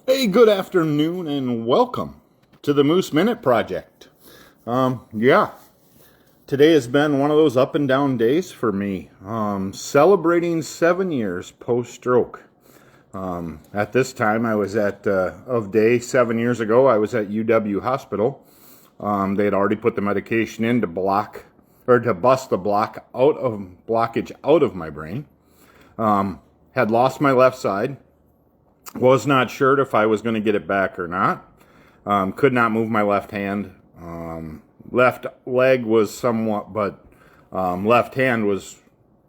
Hey, good afternoon and welcome to the Moose Minute Project. Yeah, today has been one of those up and down days for me. Celebrating 7 years post-stroke. At this time, I was of day 7 years ago, I was at UW Hospital. They had already put the medication in to bust the blockage out of my brain. Had lost my left side. Was not sure if I was going to get it back or not. Could not move my left hand. Left leg was somewhat, but left hand was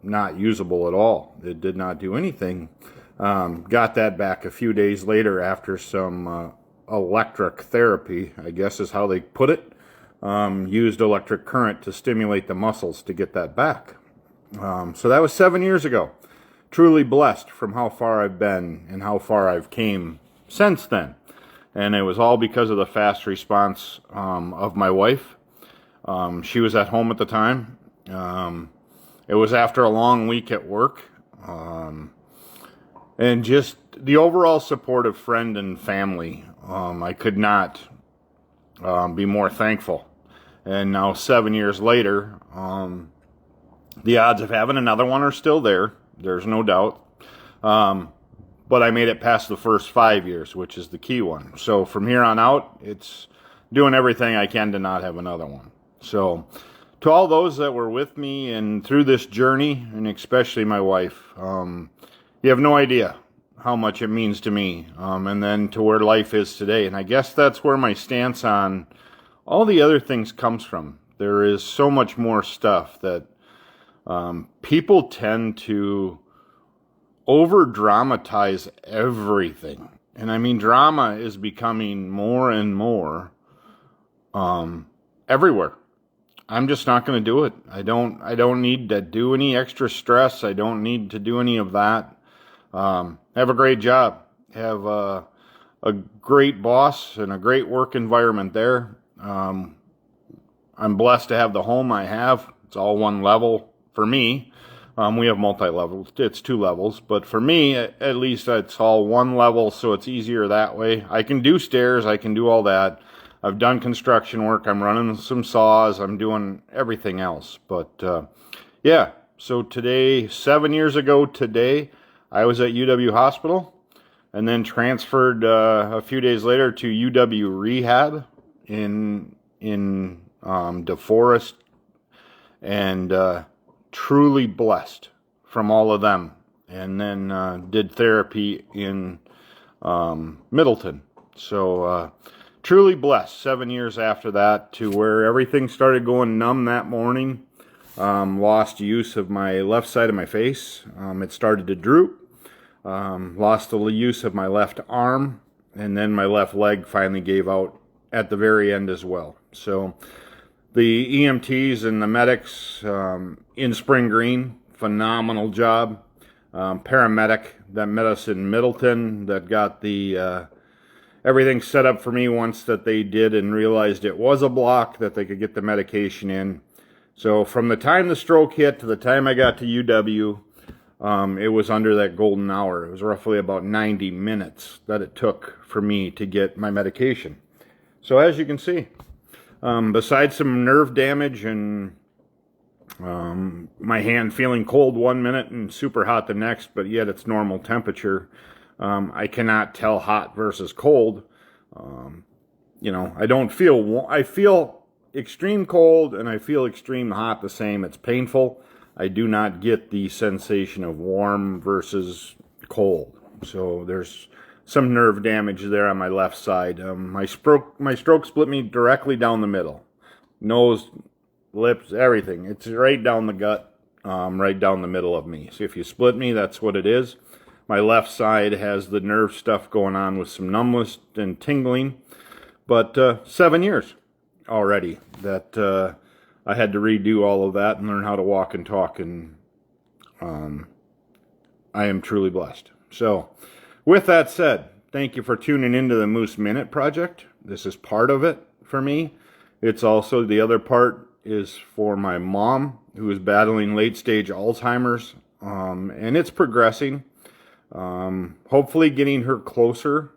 not usable at all. It did not do anything. Got that back a few days later after some electric therapy, I guess is how they put it. Used electric current to stimulate the muscles to get that back. So that was 7 years ago. Truly blessed from how far I've been and how far I've came since then. And it was all because of the fast response of my wife. She was at home at the time. It was after a long week at work. And just the overall support of friend and family. I could not be more thankful. And now 7 years later, the odds of having another one are still there. There's no doubt. But I made it past the first 5 years, which is the key one. So from here on out, it's doing everything I can to not have another one. So to all those that were with me and through this journey, and especially my wife, you have no idea how much it means to me, and then to where life is today. And I guess that's where my stance on all the other things comes from. There is so much more stuff that people tend to over-dramatize everything. And I mean, drama is becoming more and more everywhere. I'm just not going to do it. I don't need to do any extra stress. I don't need to do any of that. Have a great job. Have a great boss and a great work environment there. I'm blessed to have the home I have. It's all one level. For me, we have multi-levels. It's 2 levels, but for me, at least, it's all one level, so it's easier that way. I can do stairs. I can do all that. I've done construction work. I'm running some saws. I'm doing everything else. But, yeah, so today, 7 years ago today, I was at UW Hospital and then transferred a few days later to UW Rehab in DeForest, and truly blessed from all of them. And then did therapy in Middleton. So truly blessed 7 years after that, to where everything started going numb that morning. Lost use of my left side of my face. It started to droop. Lost the use of my left arm. And then my left leg finally gave out at the very end as well. So the EMTs and the medics in Spring Green, phenomenal job. Paramedic that met us in Middleton, that got the everything set up for me once that they did and realized it was a block, that they could get the medication in. So from the time the stroke hit to the time I got to UW, it was under that golden hour. It was roughly about 90 minutes that it took for me to get my medication. So as you can see, besides some nerve damage and my hand feeling cold 1 minute and super hot the next, but yet it's normal temperature, I cannot tell hot versus cold. I feel extreme cold and I feel extreme hot the same. It's painful. I do not get the sensation of warm versus cold. So there's some nerve damage there on my left side. My stroke split me directly down the middle. Nose, lips, everything. It's right down the gut, right down the middle of me. So if you split me, that's what it is. My left side has the nerve stuff going on with some numbness and tingling. But 7 years already that I had to redo all of that and learn how to walk and talk. And I am truly blessed. So with that said, thank you for tuning into the Moose Minute Project. This is part of it for me. It's also, the other part is for my mom, who is battling late-stage Alzheimer's, and it's progressing. Hopefully getting her closer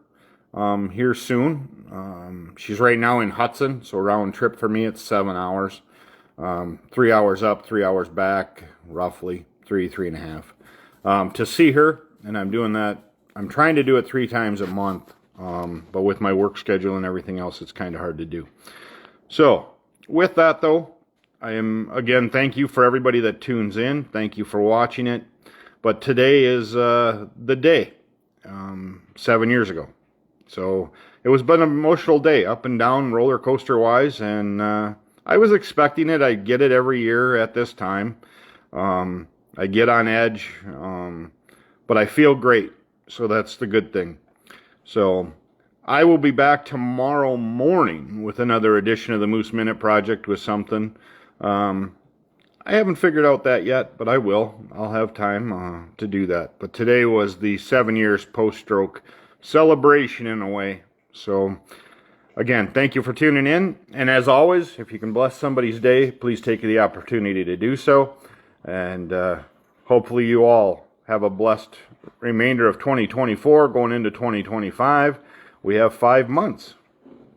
here soon. She's right now in Hudson, so round trip for me, it's 7 hours. 3 hours up, 3 hours back, roughly, three and a half. To see her, and I'm doing that, I'm trying to do it 3 times a month, but with my work schedule and everything else, it's kind of hard to do. So, with that though, again, thank you for everybody that tunes in. Thank you for watching it. But today is the day, 7 years ago. So it was been an emotional day, up and down, roller coaster wise, and I was expecting it. I get it every year at this time. I get on edge, but I feel great, so that's the good thing. So I will be back tomorrow morning with another edition of the Moose Minute Project with something. I haven't figured out that yet, but I will. I'll have time to do that. But today was the 7 years post-stroke celebration in a way. So, again, thank you for tuning in. And as always, if you can bless somebody's day, please take the opportunity to do so. And hopefully you all have a blessed remainder of 2024 going into 2025. We have 5 months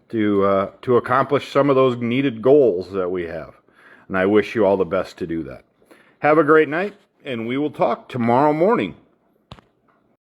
to accomplish some of those needed goals that we have. And I wish you all the best to do that. Have a great night, and we will talk tomorrow morning.